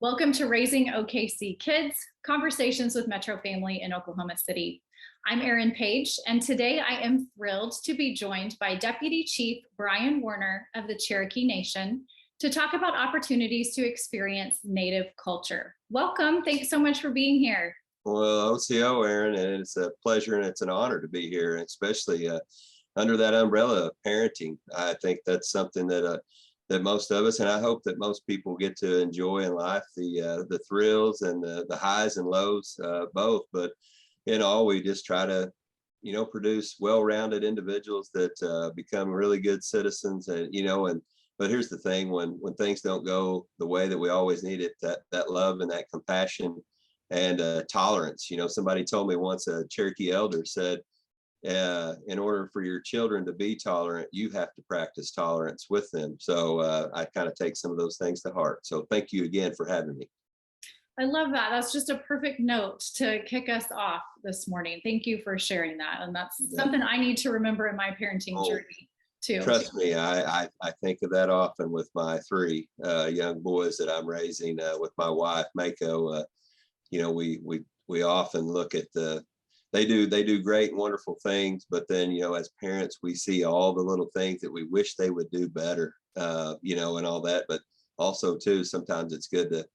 Welcome to Raising OKC Kids, Conversations with Metro Family in Oklahoma City. I'm Erin Page, and today I am thrilled to be joined by Deputy Chief Bryan Warner of the Cherokee Nation to talk about opportunities to experience Native culture. Welcome. Thanks so much for being here. Well, OCO, Erin, and it's a pleasure and it's an honor to be here, especially under that umbrella of parenting. I think that's something that most of us, and I hope that most people get to enjoy in life, the thrills and the highs and lows, both. But in all, we just try to, produce well-rounded individuals that become really good citizens, and. But here's the thing: when things don't go the way that we always need it, that love and that compassion and tolerance. Somebody told me once, a Cherokee elder said, in order for your children to be tolerant, you have to practice tolerance with them. So I kind of take some of those things to heart. So thank you again for having me. I love that. That's just a perfect note to kick us off this morning. Thank you for sharing that. And that's something I need to remember in my parenting journey too. Trust me, I think of that often with my three young boys that I'm raising with my wife, Mako. We often look at they do great and wonderful things, but then, as parents, we see all the little things that we wish they would do better, and all that. But also too, sometimes it's good to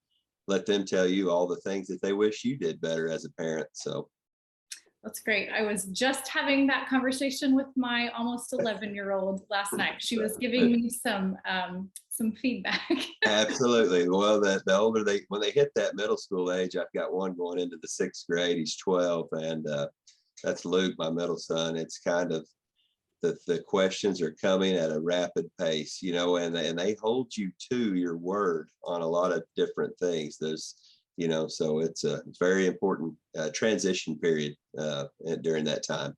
let them tell you all the things that they wish you did better as a parent. So that's great. I was just having that conversation with my almost 11-year-old last night. She was giving me some feedback. Absolutely. Well, the older when they hit that middle school age, I've got one going into the 6th grade. He's 12, and that's Luke, my middle son. It's kind of the questions are coming at a rapid pace, and they hold you to your word on a lot of different things. There's so it's a very important transition period during that time.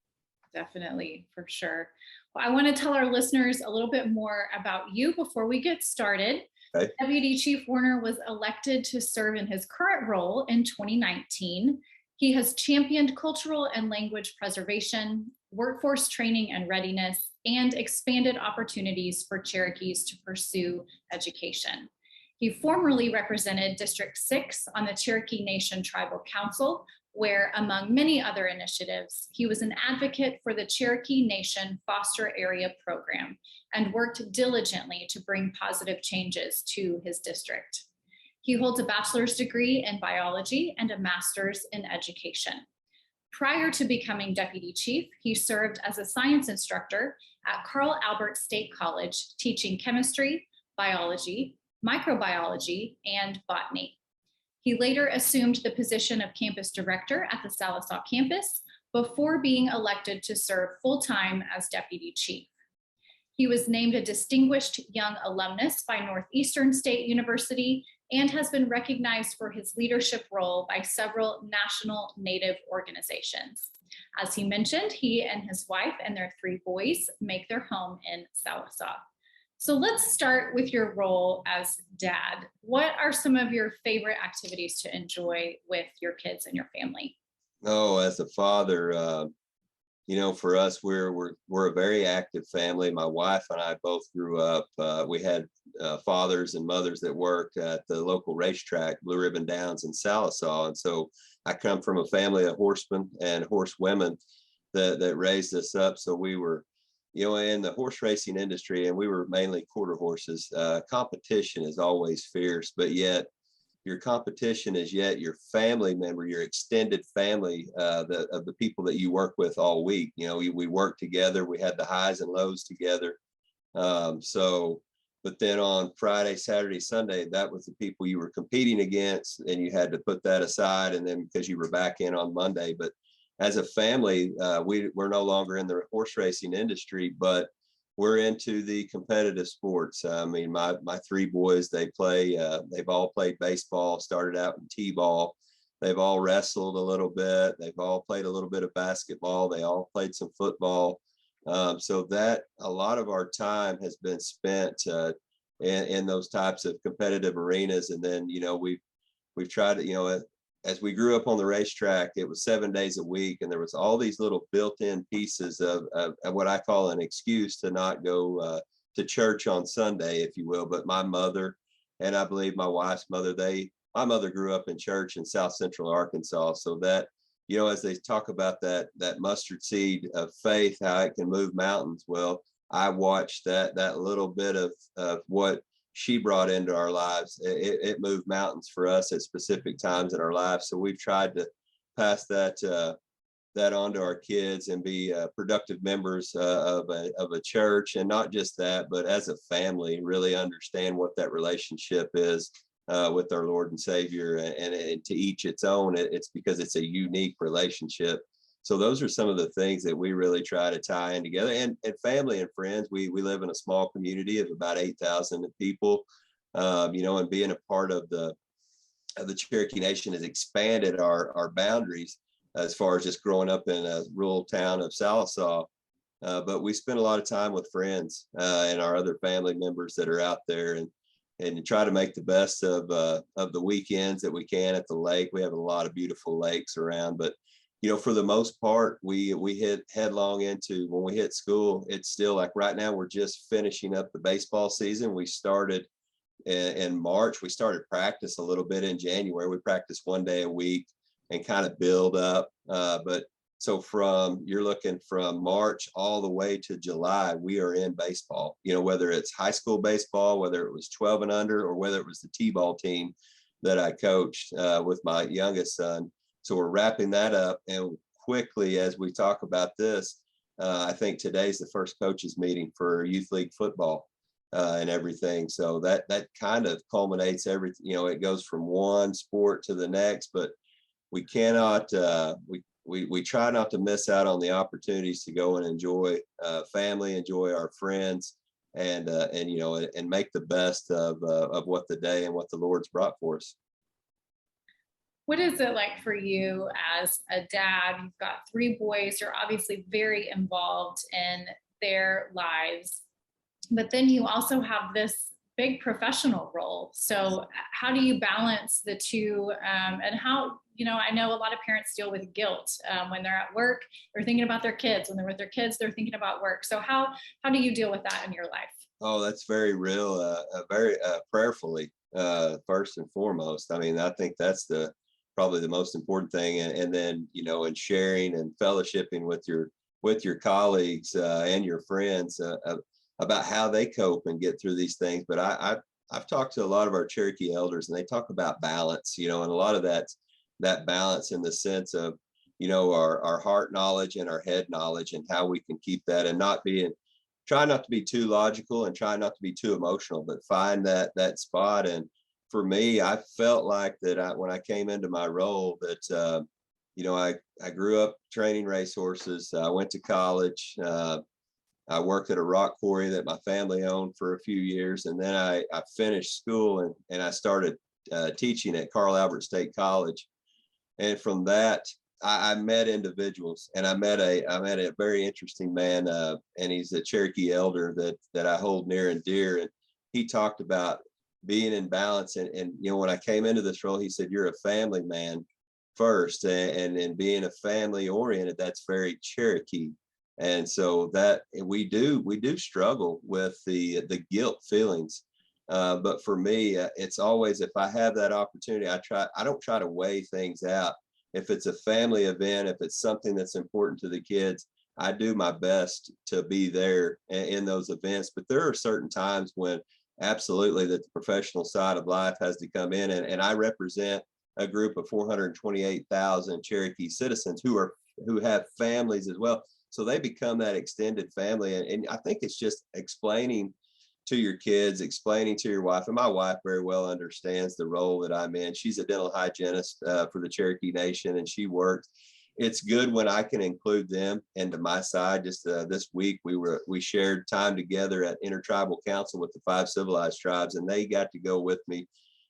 Definitely, for sure. Well, I want to tell our listeners a little bit more about you before we get started. Okay. Deputy Chief Warner was elected to serve in his current role in 2019. He has championed cultural and language preservation, workforce training and readiness, and expanded opportunities for Cherokees to pursue education. He formerly represented District 6 on the Cherokee Nation Tribal Council, where, among many other initiatives, he was an advocate for the Cherokee Nation Foster Area Program and worked diligently to bring positive changes to his district. He holds a bachelor's degree in biology and a master's in education. Prior to becoming deputy chief, he served as a science instructor at Carl Albert State College, teaching chemistry, biology, microbiology, and botany. He later assumed the position of campus director at the Saline campus before being elected to serve full-time as deputy chief. He was named a distinguished young alumnus by Northeastern State University and has been recognized for his leadership role by several national Native organizations. As he mentioned, he and his wife and their 3 boys make their home in Tahlequah. So let's start with your role as dad. What are some of your favorite activities to enjoy with your kids and your family? Oh, as a father, for us, we're a very active family. My wife and I both grew up. We had fathers and mothers that worked at the local racetrack, Blue Ribbon Downs in Salisaw, and so I come from a family of horsemen and horsewomen that raised us up. So we were, in the horse racing industry, and we were mainly quarter horses. Competition is always fierce, but yet your competition is yet your family member, your extended family, of the people that you work with all week. We worked together. We had the highs and lows together. But then on Friday, Saturday, Sunday, that was the people you were competing against, and you had to put that aside. And then because you were back in on Monday, but as a family, we're no longer in the horse racing industry, but we're into the competitive sports. I mean, my 3 boys, they've all played baseball, started out in t-ball. They've all wrestled a little bit. They've all played a little bit of basketball. They all played some football. So that a lot of our time has been spent in those types of competitive arenas. And then, we've tried to, as we grew up on the racetrack, it was 7 days a week, and there was all these little built-in pieces of what I call an excuse to not go to church on Sunday, if you will. But my mother, and I believe my wife's mother, they my mother grew up in church in South Central Arkansas. So that, as they talk about that mustard seed of faith, how it can move mountains. Well, I watched that little bit of what she brought into our lives. It moved mountains for us at specific times in our lives. So we've tried to pass that on to our kids and be productive members of a church, and not just that, but as a family, really understand what that relationship is with our Lord and Savior, and to each its own. It's because it's a unique relationship. So those are some of the things that we really try to tie in together, and family and friends. We live in a small community of about 8,000 people, and being a part of the Cherokee Nation has expanded our boundaries as far as just growing up in a rural town of Salisaw. But we spend a lot of time with friends and our other family members that are out there, and try to make the best of the weekends that we can at the lake. We have a lot of beautiful lakes around, but for the most part, we hit headlong into, when we hit school, it's still like right now we're just finishing up the baseball season. We started in March. We started practice a little bit in January. We practice one day a week and kind of build up. But so you're looking from March all the way to July, we are in baseball, whether it's high school baseball, whether it was 12 and under, or whether it was the T-ball team that I coached with my youngest son. So we're wrapping that up. And quickly, as we talk about this, I think today's the first coaches meeting for youth league football and everything. So that kind of culminates everything. It goes from one sport to the next, but we cannot, we try not to miss out on the opportunities to go and enjoy family, enjoy our friends, and make the best of what the day and what the Lord's brought for us. What is it like for you as a dad? You've got 3 boys. You're obviously very involved in their lives, but then you also have this big professional role. So how do you balance the two? And how, I know a lot of parents deal with guilt when they're at work, they're thinking about their kids. When they're with their kids, they're thinking about work. So how do you deal with that in your life? Oh, that's very real, very prayerfully, first and foremost. I mean, I think that's probably the most important thing. And then, in sharing and fellowshipping with your colleagues and your friends about how they cope and get through these things. But I've talked to a lot of our Cherokee elders, and they talk about balance, and a lot of that balance in the sense of, our heart knowledge and our head knowledge, and how we can keep that, and try not to be too logical and try not to be too emotional, but find that spot. And for me, I felt like that when I came into my role that, I grew up training racehorses. I went to college. I worked at a rock quarry that my family owned for a few years. And then I finished school and I started teaching at Carl Albert State College. And from that, I met individuals, and I met a very interesting man, and he's a Cherokee elder that I hold near and dear. And he talked about being in balance. And when I came into this role, he said, "You're a family man first," and being a family oriented, that's very Cherokee. And so that we do struggle with the guilt feelings. But for me, it's always, if I have that opportunity, I don't try to weigh things out. If it's a family event, if it's something that's important to the kids, I do my best to be there in those events. But there are certain times when absolutely that the professional side of life has to come in. And I represent a group of 428,000 Cherokee citizens who have families as well. So they become that extended family. And I think it's just explaining to your kids, explaining to your wife. And my wife very well understands the role that I'm in. She's a dental hygienist for the Cherokee Nation, and she works. It's good when I can include them into my side. Just this week, we shared time together at Intertribal Council with the 5 civilized tribes, and they got to go with me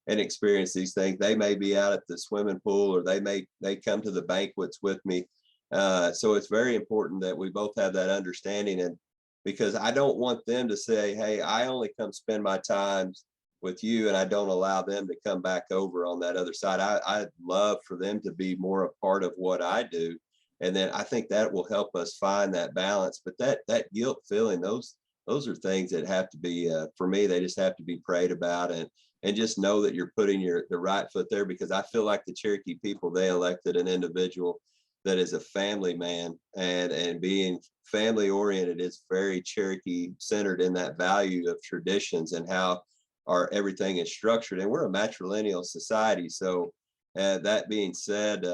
and experience these things. They may be out at the swimming pool, or they come to the banquets with me. So it's very important that we both have that understanding, and because I don't want them to say, "Hey, I only come spend my time with you," and I don't allow them to come back over on that other side. I'd love for them to be more a part of what I do. And then I think that will help us find that balance. But that guilt feeling, those those are things that have to be, for me, they just have to be prayed about, and just know that you're putting the right foot there, because I feel like the Cherokee people, they elected an individual that is a family man, and being family oriented is very Cherokee centered in that value of traditions and how our everything is structured. And we're a matrilineal society. So that being said,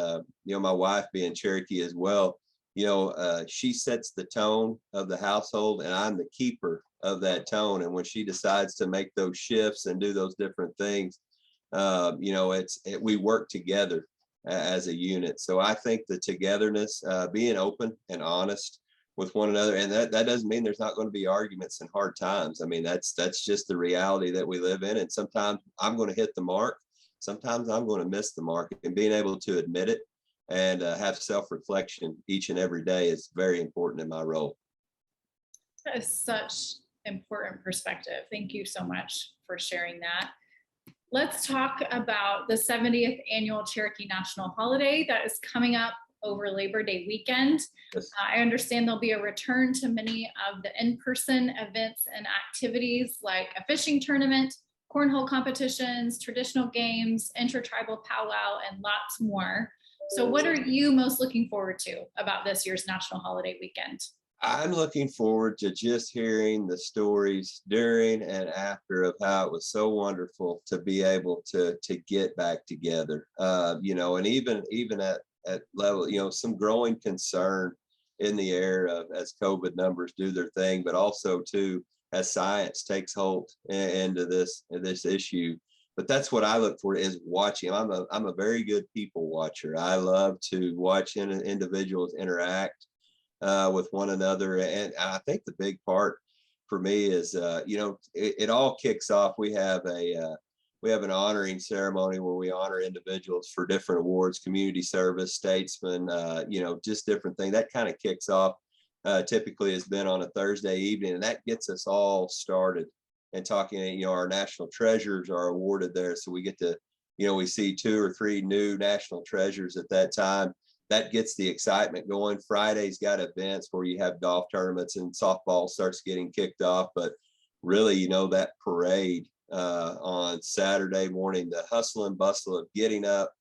my wife being Cherokee as well, she sets the tone of the household, and I'm the keeper of that tone. And when she decides to make those shifts and do those different things, we work together as a unit. So I think the togetherness, being open and honest with one another, and that doesn't mean there's not going to be arguments and hard times. I mean, that's just the reality that we live in. And sometimes I'm going to hit the mark, sometimes I'm going to miss the mark, and being able to admit it and have self-reflection each and every day is very important in my role. That is such important perspective. Thank you so much for sharing that. Let's talk about the 70th Annual Cherokee National Holiday that is coming up over Labor Day weekend. Yes. I understand there'll be a return to many of the in-person events and activities like a fishing tournament, cornhole competitions, traditional games, intertribal powwow, and lots more. So what are you most looking forward to about this year's National Holiday weekend? I'm looking forward to just hearing the stories during and after of how it was so wonderful to be able to get back together. And even at level, some growing concern in the air as COVID numbers do their thing, but also too as science takes hold into this issue. But that's what I look for, is watching. I'm a very good people watcher. I love to watch individuals interact with one another. And I think the big part for me is, it all kicks off. We have an honoring ceremony where we honor individuals for different awards, community service, statesman, just different things. That kind of kicks off, typically has been on a Thursday evening, and that gets us all started and talking. Our national treasures are awarded there. So we get to, we see 2 or 3 new national treasures at that time. That gets the excitement going. Friday's got events where you have golf tournaments and softball starts getting kicked off. But really, that parade on Saturday morning, the hustle and bustle of getting up,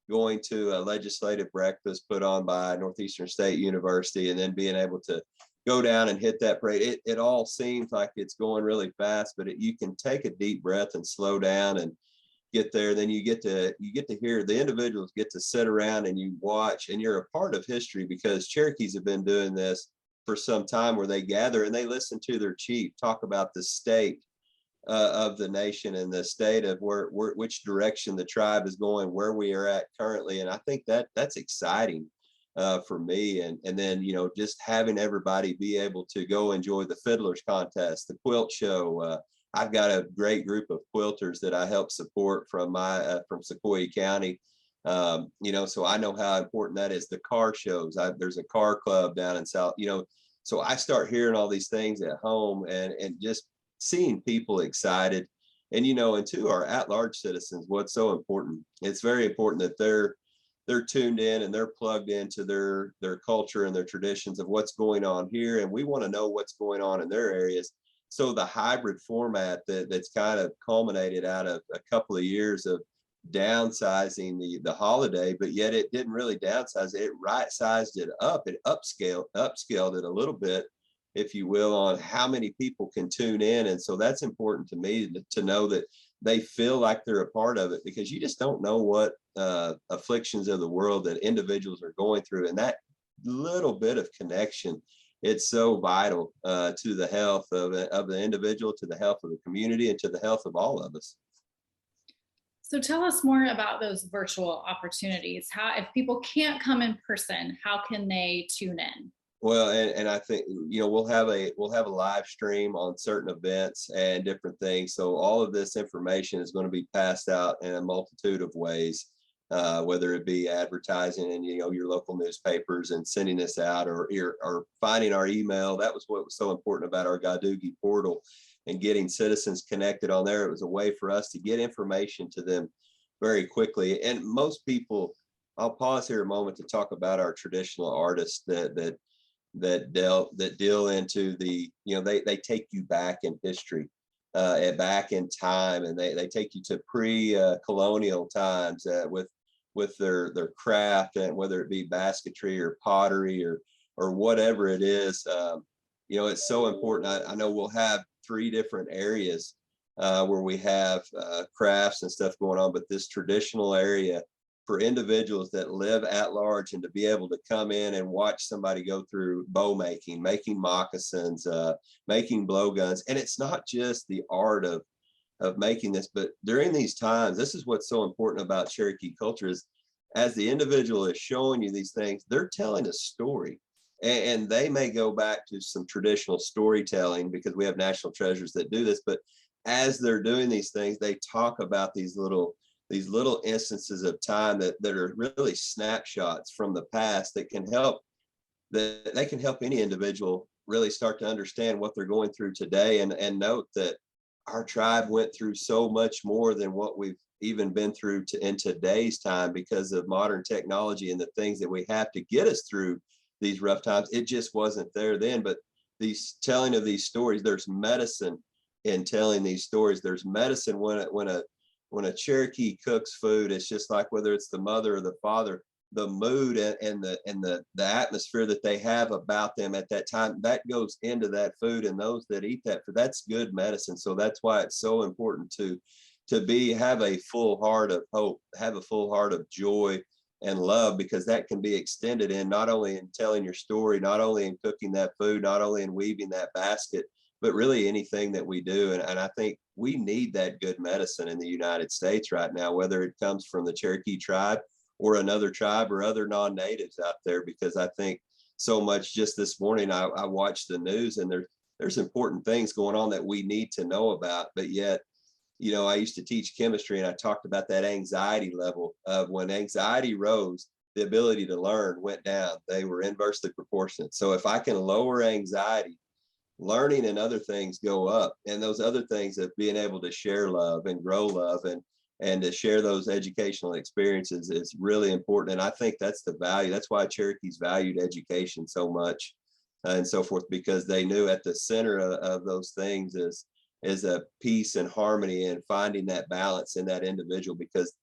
going to a legislative breakfast put on by Northeastern State University, and then being able to go down and hit that parade. It all seems like it's going really fast, but you can take a deep breath and slow down and get there. Then you get to hear the individuals get to sit around and you watch, and you're a part of history, because Cherokees have been doing this for some time, where they gather and they listen to their chief talk about the state of the nation and the state of which direction the tribe is going, where we are at currently. And I think that's exciting for me. And then, just having everybody be able to go enjoy the fiddlers contest, the quilt show. I've got a great group of quilters that I help support from from Sequoyah County. So I know how important that is. The car shows. There's a car club down in South, so I start hearing all these things at home, and just seeing people excited. And, and to our at-large citizens, what's so important, it's very important that they're tuned in and they're plugged into their culture and their traditions of what's going on here. And we want to know what's going on in their areas. So the hybrid format that's kind of culminated out of a couple of years of downsizing the holiday, but yet it didn't really downsize it. It right-sized it up. It upscaled it a little bit, if you will, on how many people can tune in. And so that's important to me, to know that they feel like they're a part of it, because you just don't know what afflictions of the world that individuals are going through. And that little bit of connection, it's so vital to the health of the individual, to the health of the community, and to the health of all of us. So tell us more about those virtual opportunities. How, if people can't come in person, how can they tune in? Well, and I think, we'll have a live stream on certain events and different things. So all of this information is going to be passed out in a multitude of ways, whether it be advertising in, your local newspapers and sending this out, or finding our email. That was what was so important about our Gadugi portal and getting citizens connected on there. It was a way for us to get information to them very quickly. And most people, I'll pause here a moment to talk about our traditional artists that that deal into the, they take you back in history, and back in time, and they take you to pre-colonial times, with their craft, and whether it be basketry or pottery or whatever it is. It's so important. I know we'll have 3 different areas where we have crafts and stuff going on, but this traditional area for individuals that live at large, and to be able to come in and watch somebody go through bow making moccasins, making blowguns. And it's not just the art of making this, but during these times, this is what's so important about Cherokee culture, is as the individual is showing you these things, they're telling a story. And they may go back to some traditional storytelling, because we have national treasures that do this, but as they're doing these things, they talk about these little instances of time that are really snapshots from the past that can help any individual really start to understand what they're going through today, and note that our tribe went through so much more than what we've even been through in today's time, because of modern technology and the things that we have to get us through these rough times. It just wasn't there then. But these telling of these stories, there's medicine in telling these stories. There's medicine when a Cherokee cooks food. It's just like, whether it's the mother or the father, the mood and the atmosphere that they have about them at that time, that goes into that food, and those that eat that food, that's good medicine. So that's why it's so important to have a full heart of hope, have a full heart of joy and love, because that can be extended in not only in telling your story, not only in cooking that food, not only in weaving that basket, but really anything that we do. And I think we need that good medicine in the United States right now, whether it comes from the Cherokee tribe or another tribe or other non-natives out there, because I think so much. Just this morning, I watched the news, and there's important things going on that we need to know about. But yet, I used to teach chemistry, and I talked about that anxiety level of when anxiety rose, the ability to learn went down. They were inversely proportionate. So if I can lower anxiety, learning and other things go up. And those other things of being able to share love and grow love and to share those educational experiences is really important. And I think that's the value. That's why Cherokees valued education so much, and so forth, because they knew at the center of those things is a peace and harmony, and finding that balance in that individual, because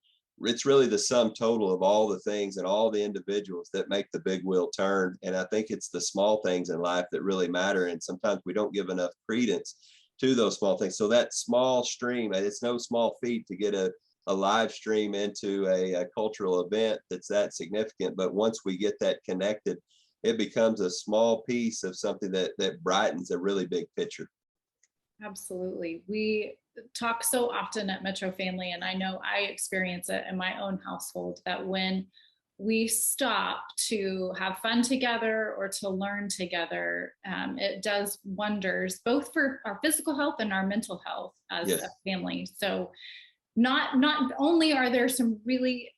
it's really the sum total of all the things and all the individuals that make the big wheel turn. And I think it's the small things in life that really matter. And sometimes we don't give enough credence to those small things. So that small stream, it's no small feat to get a live stream into a cultural event that's that significant. But once we get that connected, it becomes a small piece of something that brightens a really big picture. Absolutely. We talk so often at Metro Family, and I know I experience it in my own household, that when we stop to have fun together or to learn together, it does wonders both for our physical health and our mental health as a family. So not only are there some really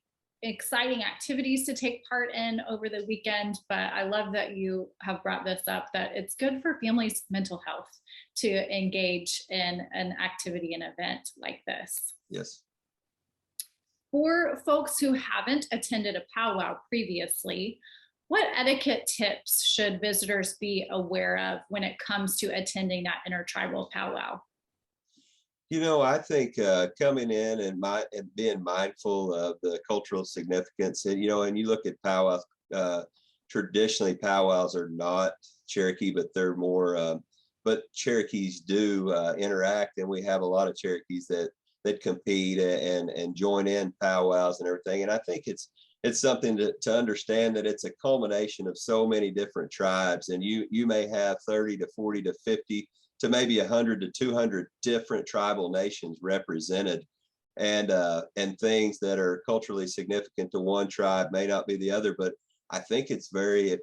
exciting activities to take part in over the weekend, but I love that you have brought this up, that it's good for families' mental health to engage in an activity, an event like this. Yes. For folks who haven't attended a powwow previously, what etiquette tips should visitors be aware of when it comes to attending that intertribal powwow? I think coming in and being mindful of the cultural significance, and and you look at powwows. Traditionally, powwows are not Cherokee, but they're more. But Cherokees do interact, and we have a lot of Cherokees that compete and join in powwows and everything. And I think it's something to understand that it's a culmination of so many different tribes, and you may have 30 to 40 to 50 to maybe 100 to 200 different tribal nations represented, and things that are culturally significant to one tribe may not be the other. But I think if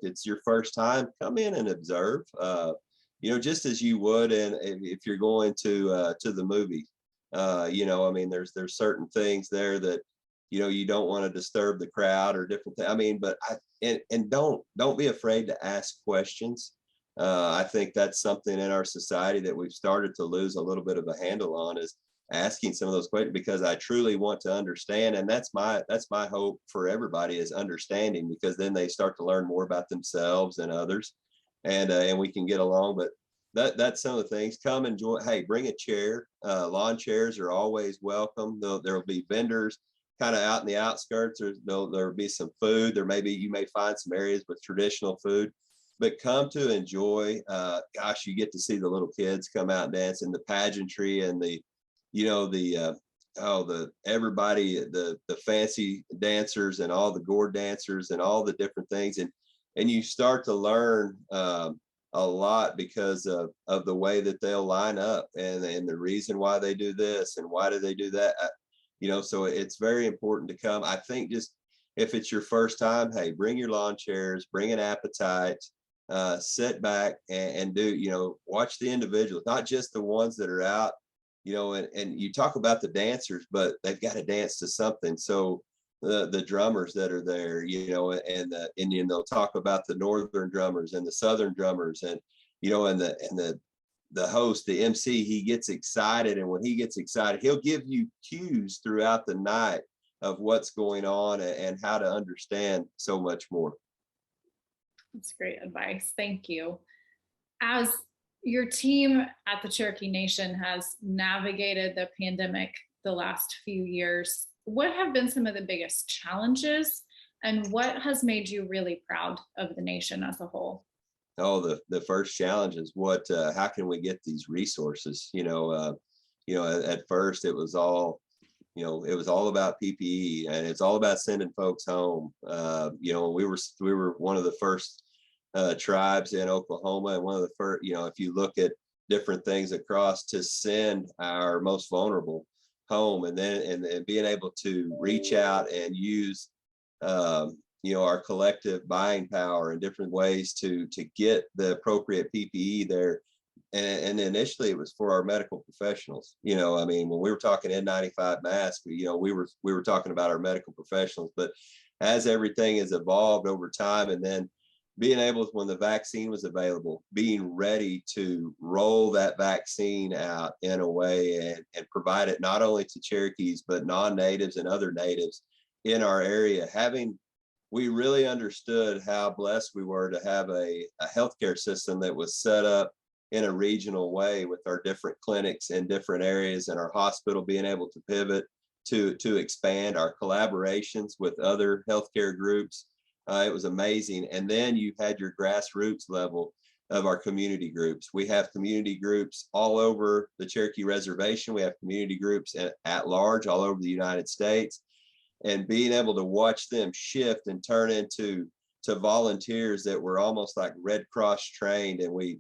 it's your first time, come in and observe, just as you would, and if you're going to the movie, there's certain things there that, you don't want to disturb the crowd or different things. But don't be afraid to ask questions. I think that's something in our society that we've started to lose a little bit of a handle on, is asking some of those questions, because I truly want to understand. And that's my hope for everybody, is understanding, because then they start to learn more about themselves and others. and we can get along. But that's some of the things. Come enjoy. Hey, bring a chair. Lawn chairs are always welcome. There'll be vendors kind of out in the outskirts. There'll be some food. You may find some areas with traditional food, but come to enjoy. Gosh, you get to see the little kids come out and dance, and the pageantry, and everybody, the fancy dancers and all the gourd dancers and all the different things, and you start to learn a lot because of the way that they'll line up, and the reason why they do this and why do they do that. So it's very important to come. I think just if it's your first time, hey, bring your lawn chairs, bring an appetite, sit back and do, watch the individuals, not just the ones that are out, and you talk about the dancers, but they've got to dance to something. So the drummers that are there, and the Indian, they'll talk about the northern drummers and the southern drummers, and the host, the MC, he gets excited, and when he gets excited, he'll give you cues throughout the night of what's going on and how to understand so much more. That's great advice. Thank you. As your team at the Cherokee Nation has navigated the pandemic the last few years, what have been some of the biggest challenges, and what has made you really proud of the nation as a whole? Oh, the first challenge is how can we get these resources? At first it was all, it was all about PPE, and it's all about sending folks home. We were one of the first tribes in Oklahoma, and one of the first, if you look at different things across, to send our most vulnerable home, and then and being able to reach out and use our collective buying power in different ways to get the appropriate PPE there. And initially it was for our medical professionals. When we were talking N95 masks, we were talking about our medical professionals. But as everything has evolved over time, and then being able, when the vaccine was available, being ready to roll that vaccine out in a way and provide it not only to Cherokees, but non-natives and other natives in our area. We really understood how blessed we were to have a healthcare system that was set up in a regional way, with our different clinics in different areas, and our hospital being able to pivot to expand our collaborations with other healthcare groups. It was amazing. And then you had your grassroots level of our community groups. We have community groups all over the Cherokee Reservation. We have community groups at large all over the United States, and being able to watch them shift and turn into volunteers that were almost like Red Cross trained. And we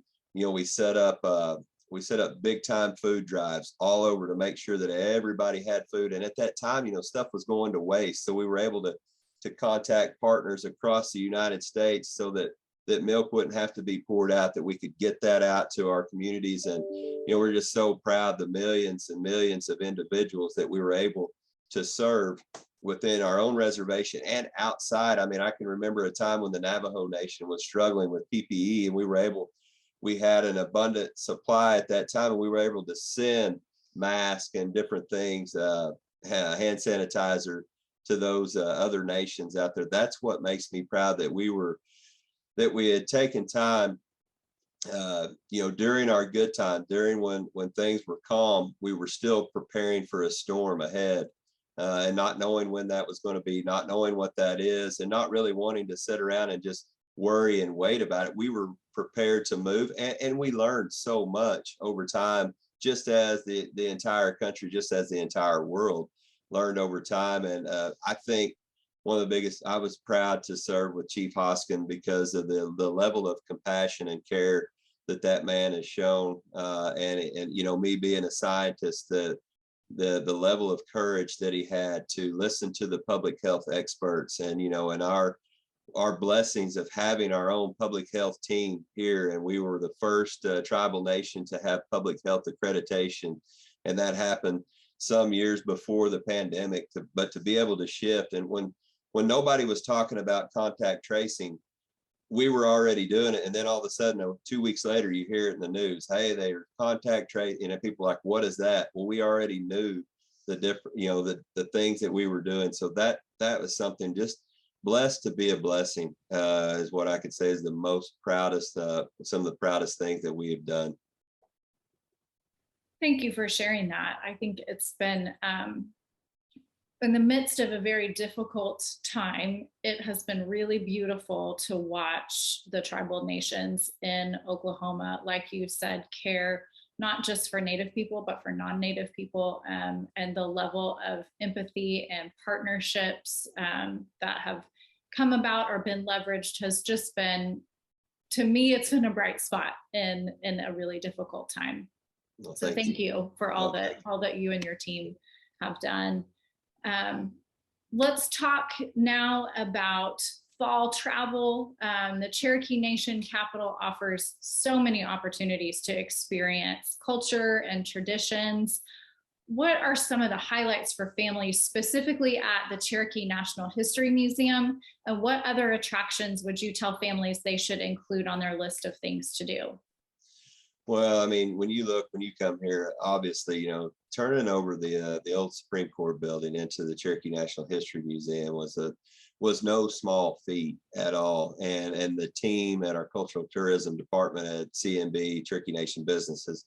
set up big time food drives all over to make sure that everybody had food. And at that time, stuff was going to waste. So we were able to contact partners across the United States so that milk wouldn't have to be poured out, that we could get that out to our communities. And, we're just so proud, the millions and millions of individuals that we were able to serve within our own reservation and outside. I can remember a time when the Navajo Nation was struggling with PPE, and we had an abundant supply at that time, and we were able to send masks and different things, hand sanitizer, to those other nations out there. That's what makes me proud, that we had taken time, during our good time, during when things were calm, we were still preparing for a storm ahead, and not knowing when that was going to be, not knowing what that is, and not really wanting to sit around and just worry and wait about it. We were prepared to move, and we learned so much over time, just as the entire country, just as the entire world learned over time. And I think one of the biggest, I was proud to serve with Chief Hoskin because of the level of compassion and care that man has shown, and me being a scientist, the level of courage that he had to listen to the public health experts, and and our blessings of having our own public health team here. And we were the first tribal nation to have public health accreditation, and that happened some years before the pandemic. But to be able to shift, and when nobody was talking about contact tracing, we were already doing it. And then all of a sudden, 2 weeks later, you hear it in the news, hey, they're contact tracing, people are like, what is that? Well, we already knew the different, the things that we were doing. So that was something, just blessed to be a blessing is what I could say is the most proudest, some of the proudest things that we have done. Thank you for sharing that. I think it's been in the midst of a very difficult time, it has been really beautiful to watch the tribal nations in Oklahoma, like you said, care not just for Native people, but for non-Native people, and the level of empathy and partnerships that have come about or been leveraged has just been, to me, it's been a bright spot in a really difficult time. Well, so thank you for all that you and your team have done. Let's talk now about fall travel. The Cherokee Nation capital offers so many opportunities to experience culture and traditions. What are some of the highlights for families specifically at the Cherokee National History Museum? And what other attractions would you tell families they should include on their list of things to do? Well, I mean, when you come here, obviously, you know, turning over the old Supreme Court building into the Cherokee National History Museum was no small feat at all. And the team at our Cultural Tourism Department at CNB, Cherokee Nation Businesses,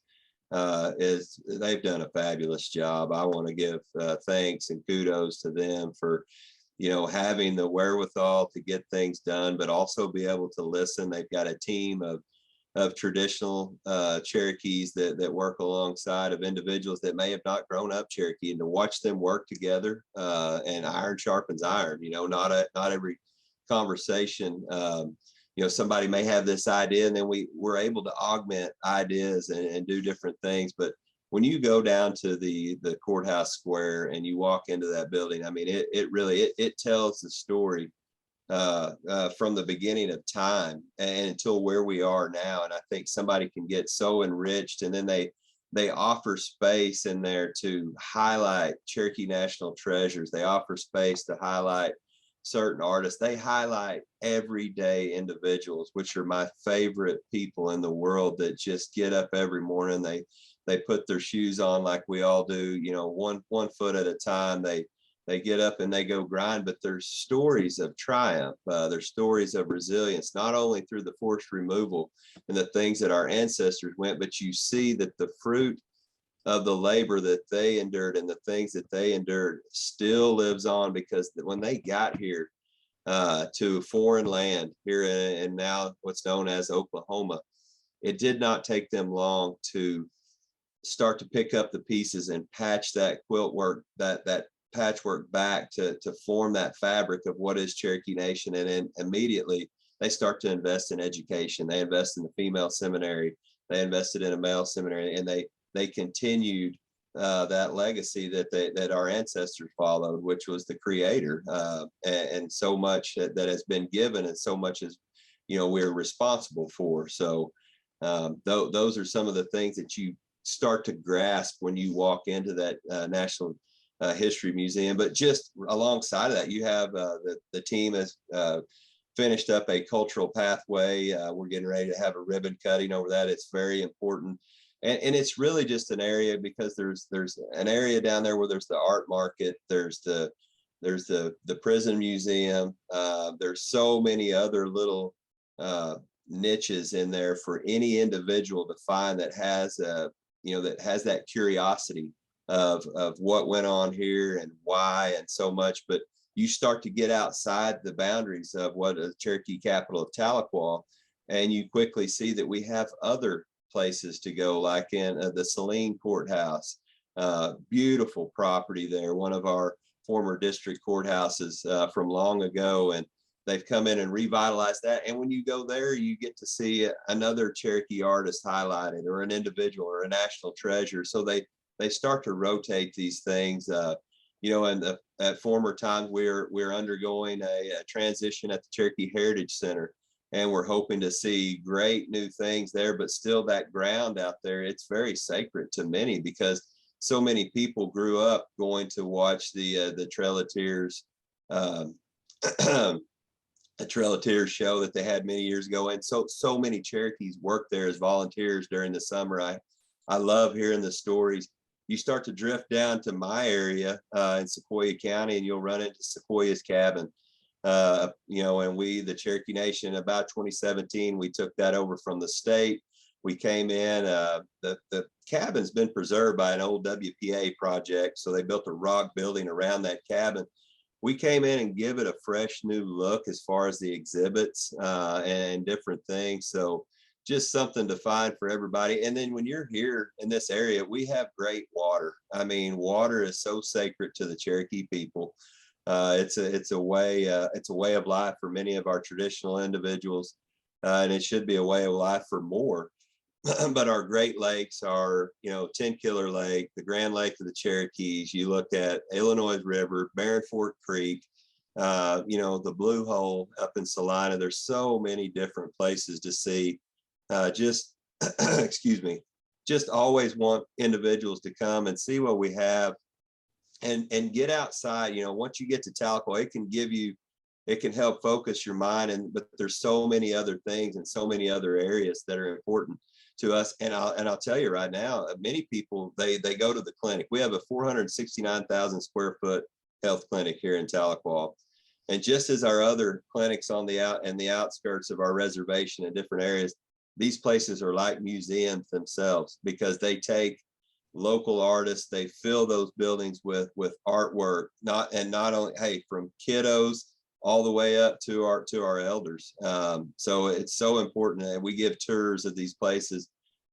they've done a fabulous job. I want to give thanks and kudos to them for, you know, having the wherewithal to get things done, but also be able to listen. They've got a team of traditional Cherokees that work alongside of individuals that may have not grown up Cherokee, and to watch them work together, and iron sharpens iron. You know, not every conversation, you know, somebody may have this idea and then we're able to augment ideas and do different things. But when you go down to the courthouse square and you walk into that building, I mean, it really tells the story from the beginning of time and until where we are now. And I think somebody can get so enriched, and then they offer space in there to highlight Cherokee national treasures. They offer space to highlight certain artists. They highlight everyday individuals, which are my favorite people in the world, that just get up every morning. They put their shoes on like we all do, you know, one foot at a time. They get up and they go grind, but there's stories of triumph. There's stories of resilience, not only through the forced removal and the things that our ancestors went, but you see that the fruit of the labor that they endured and the things that they endured still lives on, because when they got here to foreign land here in now what's known as Oklahoma, it did not take them long to start to pick up the pieces and patch that quilt work, that patchwork back to form that fabric of what is Cherokee Nation. And then immediately they start to invest in education. They invest in the female seminary. They invested in a male seminary, and they continued that legacy that our ancestors followed, which was the Creator, and so much that has been given, and so much as, you know, we're responsible for. So those are some of the things that you start to grasp when you walk into that National History Museum. But just alongside of that, you have the team has finished up a cultural pathway. We're getting ready to have a ribbon cutting over that. It's very important. And it's really just an area, because there's an area down there where there's the art market, there's the prison museum, there's so many other little niches in there for any individual to find that has that curiosity of what went on here and why and so much. But you start to get outside the boundaries of what is Cherokee capital of Tahlequah, and you quickly see that we have other places to go, like in the Saline Courthouse, beautiful property there, one of our former district courthouses from long ago, and they've come in and revitalized that. And when you go there, you get to see another Cherokee artist highlighted, or an individual, or a national treasure. So they start to rotate these things. You know, and at former times, we're undergoing a transition at the Cherokee Heritage Center, and we're hoping to see great new things there. But still, that ground out there, it's very sacred to many, because so many people grew up going to watch the Trail of Tears, a Trail of Tears show that they had many years ago. And so many Cherokees work there as volunteers during the summer. I love hearing the stories. You start to drift down to my area in Sequoyah County, and you'll run into Sequoyah's Cabin. And we, the Cherokee Nation, about 2017, we took that over from the state. We came in, the cabin's been preserved by an old WPA project. So they built a rock building around that cabin. We came in and give it a fresh new look as far as the exhibits and different things. So just something to find for everybody. And then when you're here in this area, we have great water. I mean, water is so sacred to the Cherokee people. It's a way of life for many of our traditional individuals, and it should be a way of life for more. But our Great Lakes are, Tenkiller Lake, the Grand Lake of the Cherokees. You look at Illinois River, Barren Fork Creek, the Blue Hole up in Salina. There's so many different places to see. Excuse me, just always want individuals to come and see what we have and get outside. Once you get to Tahlequah, it can help focus your mind. But there's so many other things and so many other areas that are important to us. And I'll tell you right now, many people, they go to the clinic. We have a 469,000 square foot health clinic here in Tahlequah. And just as our other clinics on the outskirts of our reservation in different areas, these places are like museums themselves, because they take local artists, they fill those buildings with artwork, not only from kiddos all the way up to our elders. So it's so important, and we give tours of these places.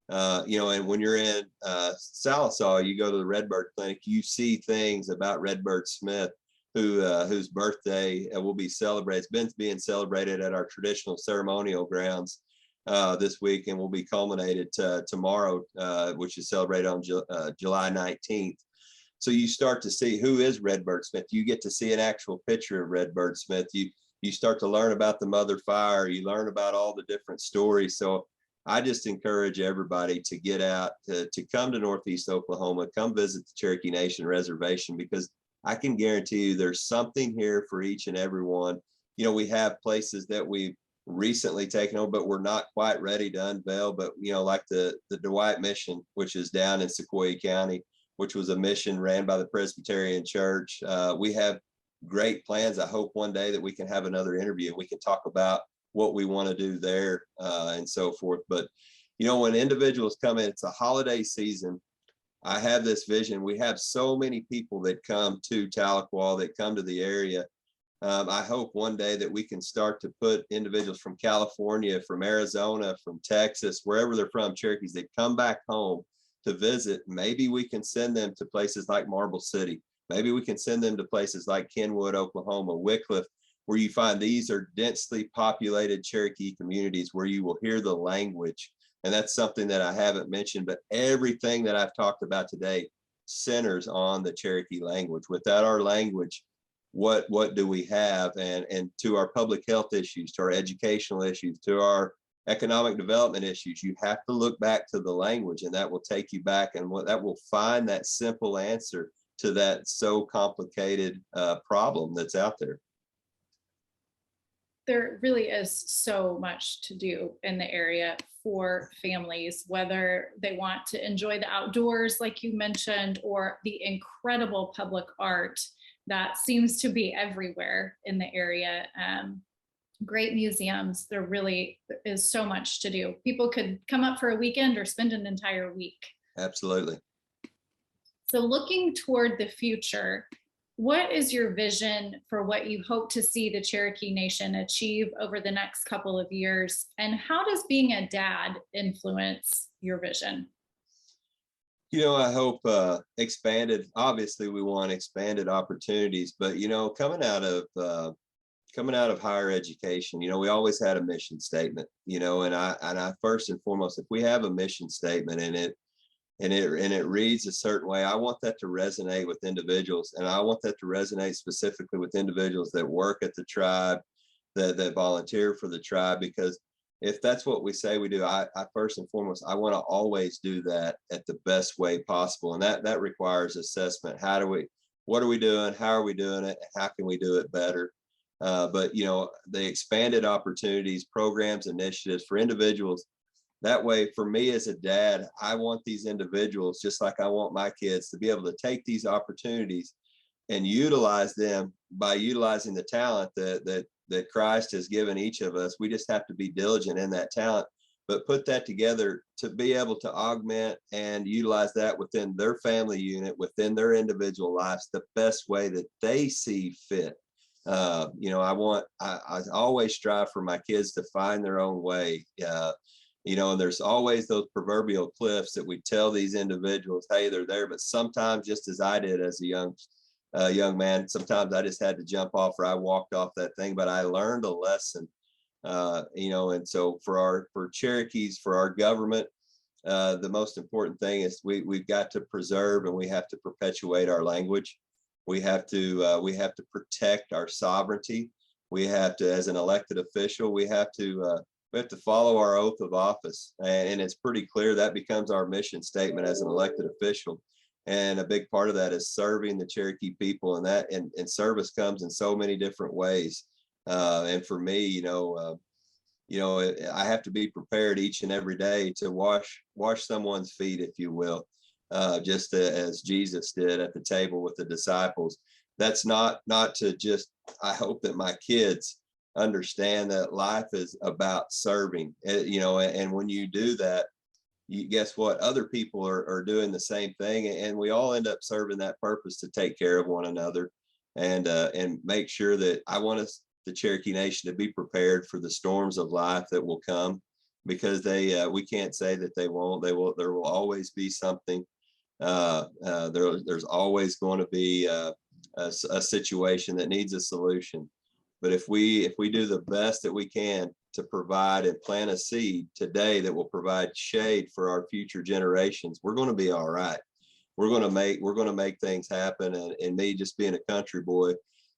And when you're in Salisaw, you go to the Redbird Clinic, you see things about Redbird Smith, whose birthday will be celebrated. It's been being celebrated at our traditional ceremonial grounds this week, and will be culminated tomorrow, which is celebrated on July 19th. So you start to see who is Redbird Smith. You get to see an actual picture of Redbird Smith. You start to learn about the Mother Fire. You learn about all the different stories. So I just encourage everybody to get out, to come to Northeast Oklahoma, come visit the Cherokee Nation Reservation, because I can guarantee you there's something here for each and every one. We have places that we've recently taken over, but we're not quite ready to unveil. But like the Dwight Mission, which is down in Sequoyah County, which was a mission ran by the Presbyterian Church. We have great plans. I hope one day that we can have another interview and we can talk about what we want to do there and so forth. But when individuals come in, it's a holiday season. I have this vision. We have so many people that come to Tahlequah, that come to the area. I hope one day that we can start to put individuals from California, from Arizona, from Texas, wherever they're from, Cherokees, that come back home to visit. Maybe we can send them to places like Marble City. Maybe we can send them to places like Kenwood, Oklahoma, Wycliffe, where you find these are densely populated Cherokee communities where you will hear the language. And that's something that I haven't mentioned, but everything that I've talked about today centers on the Cherokee language. Without our language, what do we have? And to our public health issues, to our educational issues, to our economic development issues, you have to look back to the language, and that will take you back, and that will find that simple answer to that so complicated problem that's out there. There really is so much to do in the area for families, whether they want to enjoy the outdoors, like you mentioned, or the incredible public art that seems to be everywhere in the area. Great museums. There really is so much to do. People could come up for a weekend or spend an entire week. Absolutely. So looking toward the future, what is your vision for what you hope to see the Cherokee Nation achieve over the next couple of years? And how does being a dad influence your vision? I hope obviously we want expanded opportunities, but coming out of higher education, we always had a mission statement, and I first and foremost, if we have a mission statement and it reads a certain way, I want that to resonate with individuals, and I want that to resonate specifically with individuals that work at the tribe, that volunteer for the tribe, because if that's what we say we do, I first and foremost, I want to always do that at the best way possible. And that requires assessment. What are we doing? How are we doing it? How can we do it better? But the expanded opportunities, programs, initiatives for individuals. That way, for me as a dad, I want these individuals, just like I want my kids, to be able to take these opportunities and utilize them by utilizing the talent that Christ has given each of us. We just have to be diligent in that talent, but put that together to be able to augment and utilize that within their family unit, within their individual lives, the best way that they see fit. I always strive for my kids to find their own way. And there's always those proverbial cliffs that we tell these individuals, hey, they're there. But sometimes, just as I did as a young man, sometimes I just had to jump off, or I walked off that thing, but I learned a lesson. And so for Cherokees, for our government, the most important thing is we've got to preserve and we have to perpetuate our language. We have to protect our sovereignty. We have to, as an elected official, we have to follow our oath of office, and it's pretty clear that becomes our mission statement as an elected official. And a big part of that is serving the Cherokee people, and service comes in so many different ways. And for me, I have to be prepared each and every day to wash someone's feet, if you will, just as Jesus did at the table with the disciples. That's not to just, I hope that my kids understand that life is about serving, and when you do that, you guess what, other people are doing the same thing, and we all end up serving that purpose to take care of one another, and make sure that I want us, the Cherokee Nation, to be prepared for the storms of life that will come, because we can't say that they won't. There will always be something. There's always going to be a situation that needs a solution. But if we do the best that we can to provide and plant a seed today that will provide shade for our future generations, we're going to be all right. We're going to make things happen. And me, just being a country boy,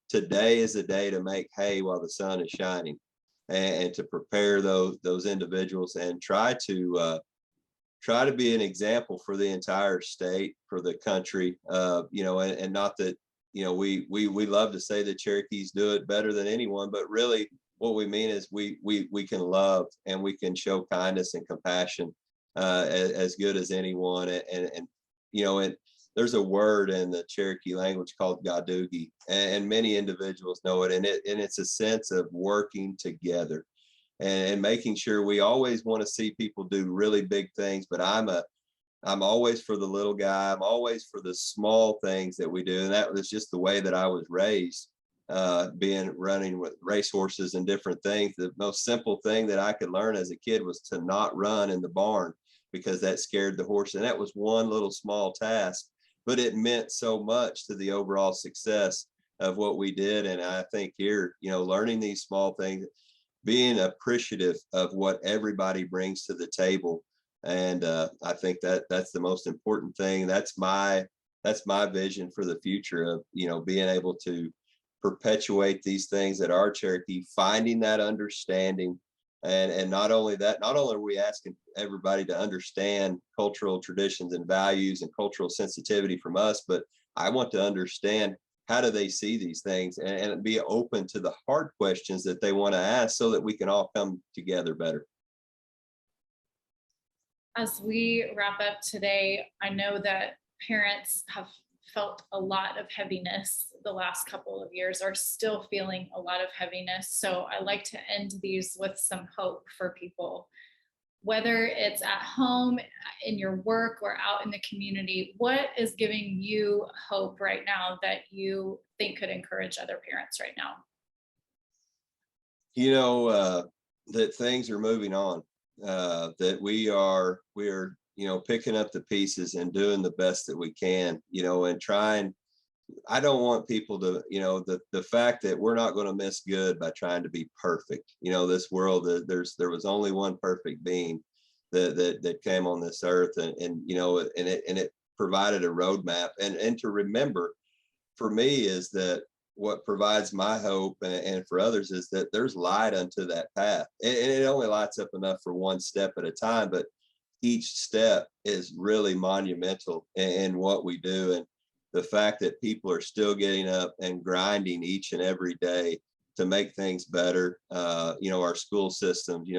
today is the day to make hay while the sun is shining, and to prepare those individuals, and try to be an example for the entire state, for the country, and not that, we love to say that Cherokees do it better than anyone, but really what we mean is we can love, and we can show kindness and compassion as good as anyone. And there's a word in the Cherokee language called gadugi, and many individuals know it, and it's a sense of working together and making sure. We always want to see people do really big things, but I'm always for the little guy. I'm always for the small things that we do. And that was just the way that I was raised, running with racehorses and different things. The most simple thing that I could learn as a kid was to not run in the barn, because that scared the horse. And that was one little small task, but it meant so much to the overall success of what we did. And I think here, learning these small things, being appreciative of what everybody brings to the table. And I think that's the most important thing. That's my vision for the future of, being able to perpetuate these things that are Cherokee, finding that understanding. And not only that, not only are we asking everybody to understand cultural traditions and values and cultural sensitivity from us, but I want to understand, how do they see these things, and be open to the hard questions that they want to ask, so that we can all come together better. As we wrap up today, I know that parents have felt a lot of heaviness the last couple of years, are still feeling a lot of heaviness. So I like to end these with some hope for people, whether it's at home, in your work, or out in the community. What is giving you hope right now that you think could encourage other parents right now? That things are moving on, that we're picking up the pieces and doing the best that we can, and trying. I don't want people to, the fact that we're not going to miss good by trying to be perfect. This world, there was only one perfect being that came on this earth, and it provided a roadmap. And to remember, for me, is that what provides my hope, and for others, is that there's light unto that path, and it only lights up enough for one step at a time, but each step is really monumental in what we do. And the fact that people are still getting up and grinding each and every day to make things better, our school systems,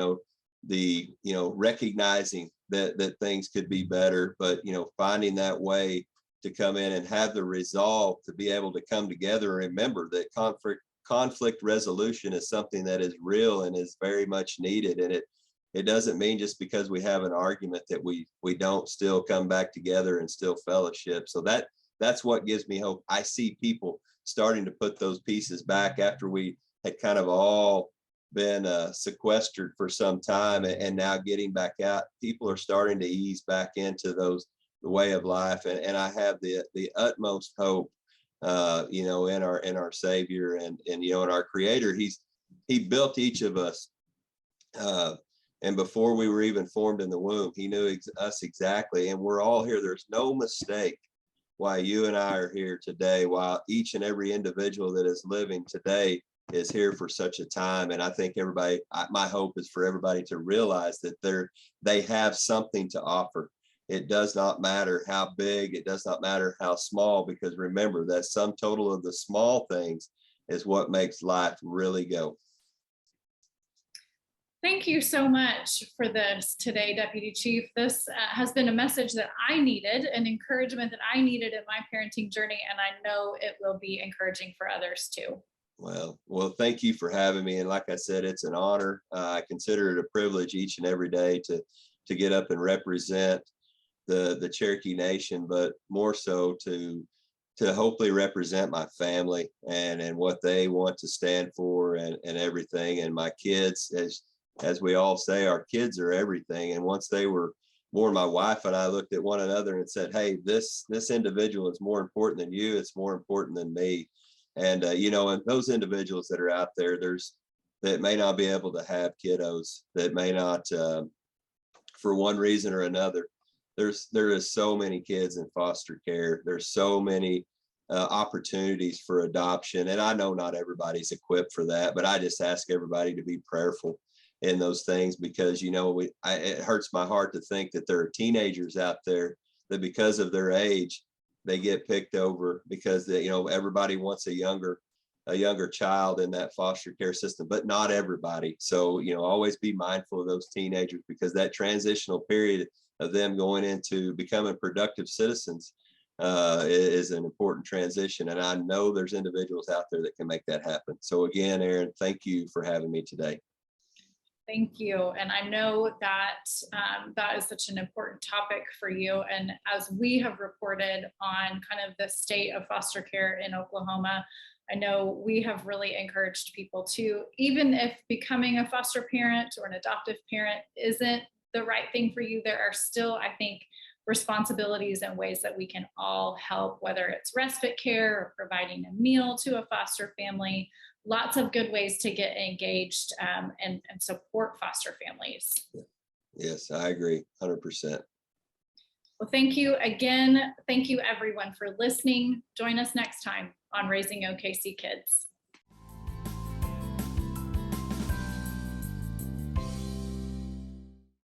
recognizing that things could be better, but finding that way to come in and have the resolve to be able to come together and remember that conflict resolution is something that is real and is very much needed. And it doesn't mean just because we have an argument that we don't still come back together and still fellowship. So that's what gives me hope. I see people starting to put those pieces back after we had kind of all been sequestered for some time, and now getting back out. People are starting to ease back into the way of life, and I have the utmost hope, in our Savior and in our Creator. He built each of us, and before we were even formed in the womb, He knew us exactly, and we're all here. There's no mistake why you and I are here today, while each and every individual that is living today is here for such a time. And I think my hope is for everybody to realize that they have something to offer. It does not matter how big, it does not matter how small, because remember that sum total of the small things is what makes life really go. Thank you so much for this today, Deputy Chief. This has been a message that I needed, an encouragement that I needed in my parenting journey, and I know it will be encouraging for others too. Well, thank you for having me. And like I said, it's an honor. I consider it a privilege each and every day to get up and represent the Cherokee Nation, but more so to hopefully represent my family and what they want to stand for and everything. And my kids, as we all say, our kids are everything. And once they were born, my wife and I looked at one another and said, hey, this individual is more important than you. It's more important than me. And, and those individuals that are out there, that may not be able to have kiddos, that may not, for one reason or another, there is so many kids in foster care. There's so many opportunities for adoption. And I know not everybody's equipped for that, but I just ask everybody to be prayerful in those things, because, it hurts my heart to think that there are teenagers out there that because of their age, they get picked over because everybody wants a younger child in that foster care system, but not everybody. So, always be mindful of those teenagers, because that transitional period of them going into becoming productive citizens is an important transition. And I know there's individuals out there that can make that happen. So again, Erin, thank you for having me today. Thank you. And I know that that is such an important topic for you. And as we have reported on kind of the state of foster care in Oklahoma, I know we have really encouraged people to, even if becoming a foster parent or an adoptive parent isn't the right thing for you, there are still, I think, responsibilities and ways that we can all help, whether it's respite care or providing a meal to a foster family. Lots of good ways to get engaged and support foster families. Yes, I agree 100%. Well, thank you again. Thank you everyone for listening. Join us next time on Raising OKC Kids.